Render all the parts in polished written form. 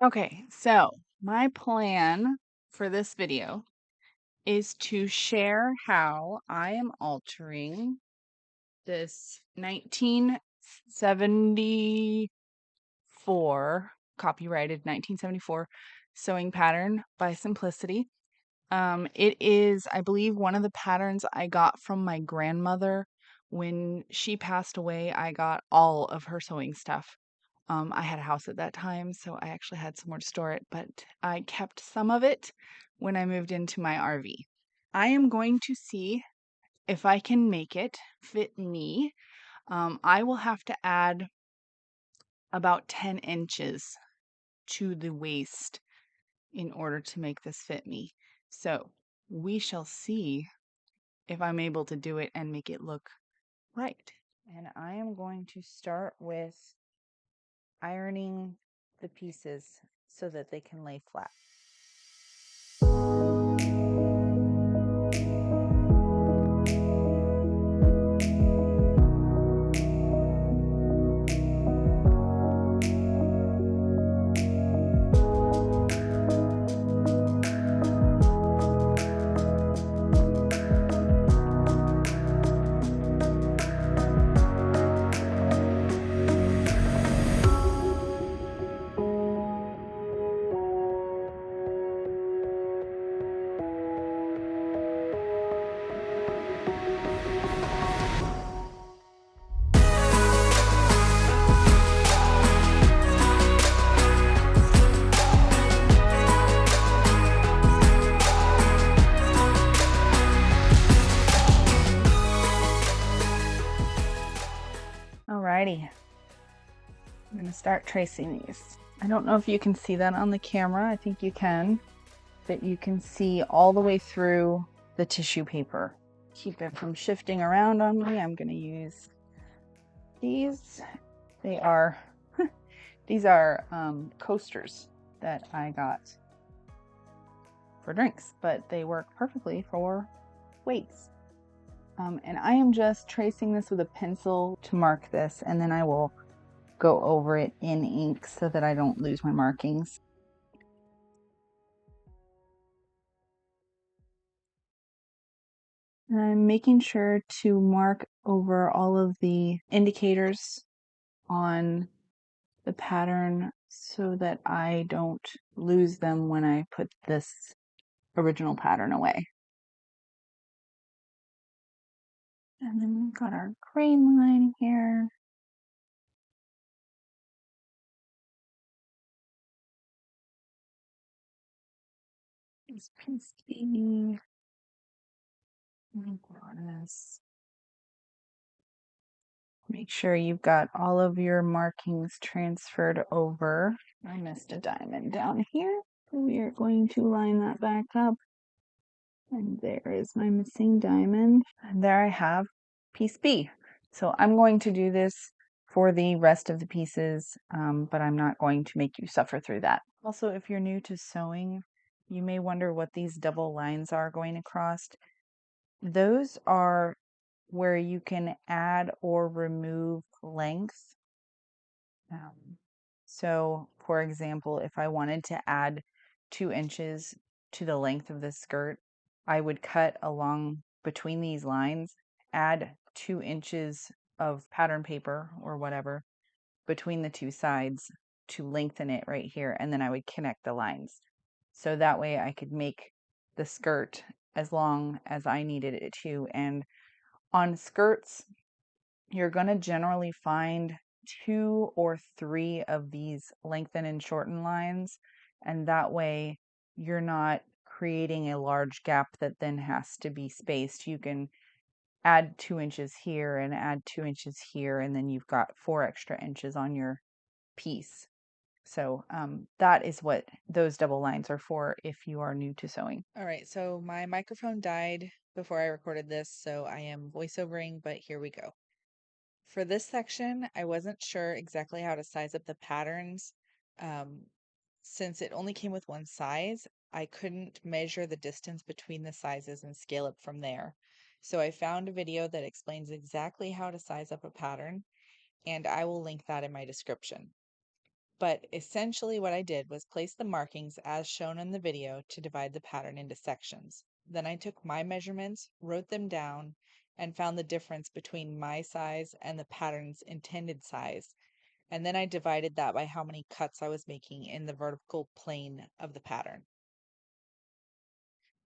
Okay, so my plan for this video is to share how I am altering this 1974, copyrighted 1974 sewing pattern by Simplicity. It is, I believe, one of the patterns I got from my grandmother. When she passed away, I got all of her sewing stuff. I had a house at that time, so I actually had somewhere to store it, but I kept some of it when I moved into my RV. I am going to see if I can make it fit me. I will have to add about 10 inches to the waist in order to make this fit me. So we shall see if I'm able to do it and make it look right. And I am going to start with ironing the pieces so that they can lay flat. Alrighty, I'm going to start tracing these. I don't know if you can see that on the camera. I think you can, but you can see all the way through the tissue paper. Keep it from shifting around on me. I'm going to use these. They are these are coasters that I got for drinks, but they work perfectly for weights. And I am just tracing this with a pencil to mark this, and then I will go over it in ink so that I don't lose my markings. And I'm making sure to mark over all of the indicators on the pattern so that I don't lose them when I put this original pattern away. And then we've got our grain line here. This piece B. Make sure you've got all of your markings transferred over. I missed a diamond down here. We are going to line that back up. And there is my missing diamond. And there I have piece B. So I'm going to do this for the rest of the pieces, but I'm not going to make you suffer through that. Also, if you're new to sewing, you may wonder what these double lines are going across. Those are where you can add or remove length. So, for example, if I wanted to add 2 inches to the length of the skirt, I would cut along between these lines, add 2 inches of pattern paper or whatever between the two sides to lengthen it right here, and then I would connect the lines. So that way I could make the skirt as long as I needed it to. And on skirts, you're going to generally find 2 or 3 of these lengthen and shorten lines, and that way you're not creating a large gap that then has to be spaced. You can add 2 inches here and add 2 inches here, and then you've got 4 extra inches on your piece. So that is what those double lines are for if you are new to sewing. All right, so my microphone died before I recorded this, so I am voiceovering, but here we go. For this section, I wasn't sure exactly how to size up the patterns. Since it only came with one size, I couldn't measure the distance between the sizes and scale up from there. So I found a video that explains exactly how to size up a pattern, and I will link that in my description. But essentially what I did was place the markings as shown in the video to divide the pattern into sections. Then I took my measurements, wrote them down, and found the difference between my size and the pattern's intended size. And then I divided that by how many cuts I was making in the vertical plane of the pattern.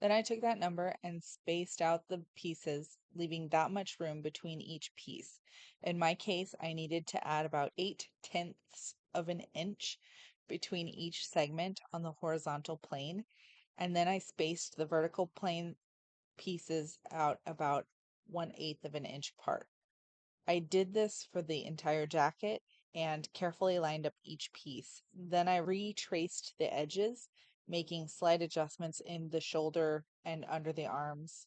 Then I took that number and spaced out the pieces, leaving that much room between each piece. In my case, I needed to add about 8/10 of an inch between each segment on the horizontal plane, and then I spaced the vertical plane pieces out about 1/8 of an inch apart. I did this for the entire jacket and carefully lined up each piece. Then I retraced the edges, making slight adjustments in the shoulder and under the arms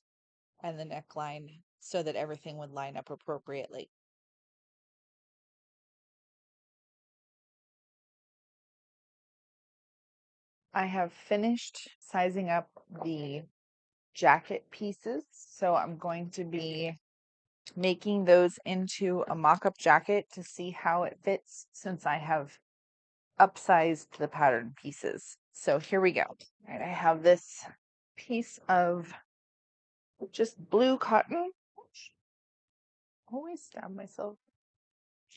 and the neckline so that everything would line up appropriately. I have finished sizing up the jacket pieces, so I'm going to be making those into a mock-up jacket to see how it fits since I have upsized the pattern pieces. So here we go. All right, I have this piece of just blue cotton. Always stab myself.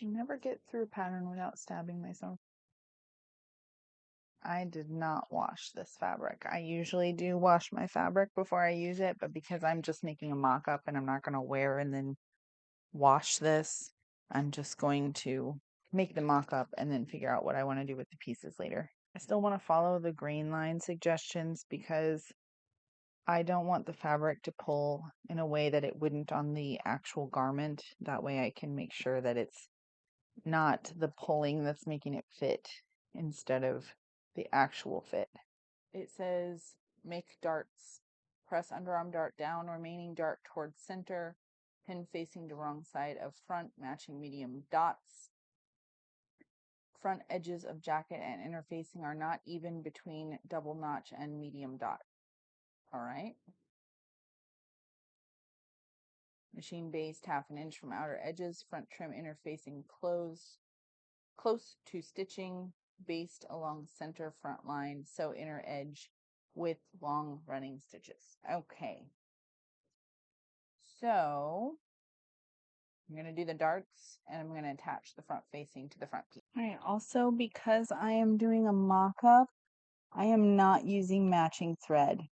I never get through a pattern without stabbing myself. I did not wash this fabric. I usually do wash my fabric before I use it, but because I'm just making a mock-up and I'm not going to wear and then wash this, I'm just going to make the mock-up and then figure out what I want to do with the pieces later. I still want to follow the grain line suggestions because I don't want the fabric to pull in a way that it wouldn't on the actual garment. That way I can make sure that it's not the pulling that's making it fit instead of the actual fit. It says make darts. Press underarm dart down, remaining dart towards center, pin facing the wrong side of front, matching medium dots. Front edges of jacket and interfacing are not even between double notch and medium dot. All right. Machine based 1/2 inch from outer edges, front trim interfacing close to stitching, based along center front line, so inner edge with long running stitches. Okay. So I'm going to do the darts and I'm going to attach the front facing to the front piece. All right. Also, because I am doing a mock-up, I am not using matching thread.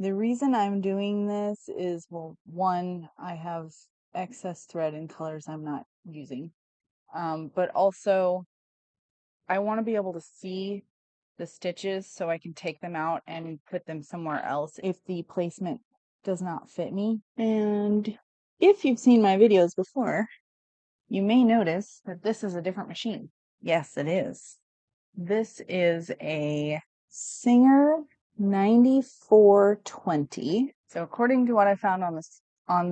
The reason I'm doing this is, well, one, I have excess thread in colors I'm not using. But also I want to be able to see the stitches so I can take them out and put them somewhere else if the placement does not fit me. And if you've seen my videos before, you may notice that this is a different machine. Yes, it is. This is a Singer 9420. So according to what I found on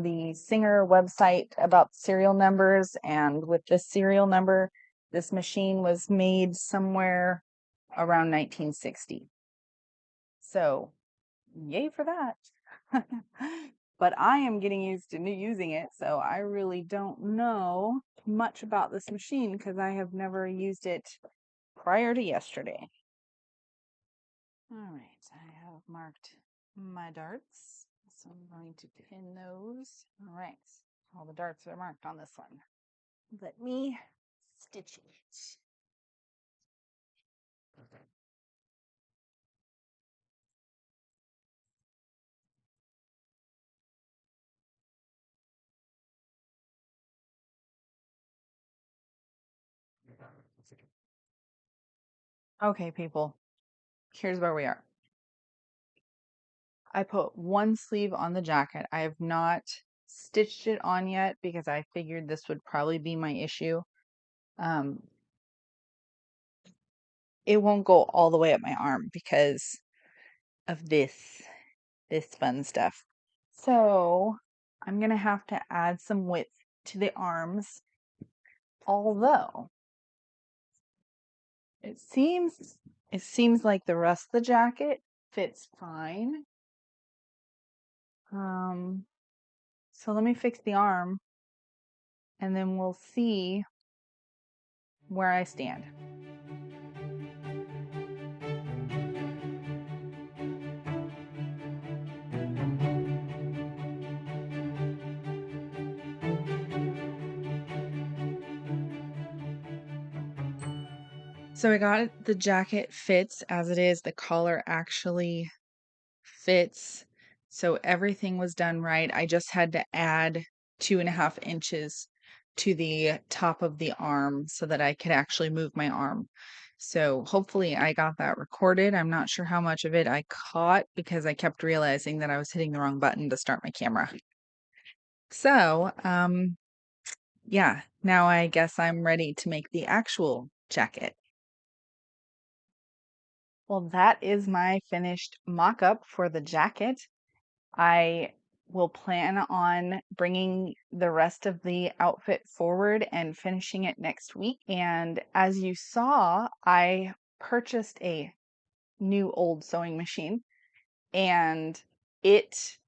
the Singer website about serial numbers, and with this serial number, this machine was made somewhere around 1960. So yay for that. But I am getting used to using it, so I really don't know much about this machine because I have never used it prior to yesterday. All right, I have marked my darts, so I'm going to pin those. All right, all the darts are marked on this one. Let me stitch it. Okay, people, here's where we are. I put one sleeve on the jacket. I have not stitched it on yet because I figured this would probably be my issue. It won't go all the way up my arm because of this fun stuff. So I'm going to have to add some width to the arms, although it seems like the rest of the jacket fits fine. So let me fix the arm and then we'll see where I stand. So I got it, the jacket fits as it is. The collar actually fits. So everything was done right. I just had to add 2.5 inches to the top of the arm so that I could actually move my arm. So hopefully I got that recorded. I'm not sure how much of it I caught because I kept realizing that I was hitting the wrong button to start my camera. So, yeah, now I guess I'm ready to make the actual jacket. Well, that is my finished mock-up for the jacket. I will plan on bringing the rest of the outfit forward and finishing it next week. And as you saw, I purchased a new old sewing machine and it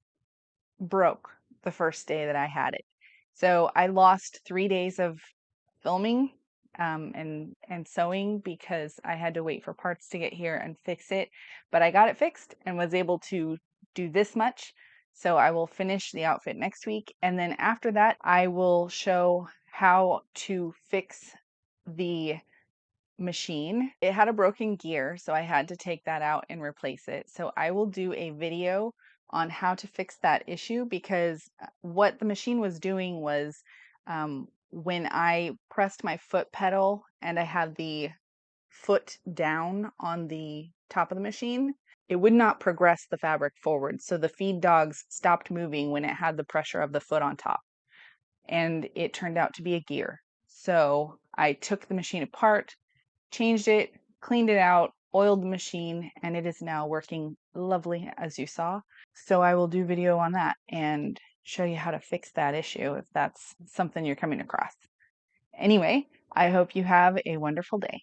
broke the first day that I had it. So I lost 3 days of filming and sewing because I had to wait for parts to get here and fix it. But I got it fixed and was able to do this much. So I will finish the outfit next week. And then after that, I will show how to fix the machine. It had a broken gear, so I had to take that out and replace it. So I will do a video on how to fix that issue because what the machine was doing was when I pressed my foot pedal and I had the foot down on the top of the machine, it would not progress the fabric forward. So the feed dogs stopped moving when it had the pressure of the foot on top. And it turned out to be a gear. So I took the machine apart, changed it, cleaned it out, oiled the machine, and it is now working lovely as you saw. So I will do video on that and show you how to fix that issue if that's something you're coming across. Anyway, I hope you have a wonderful day.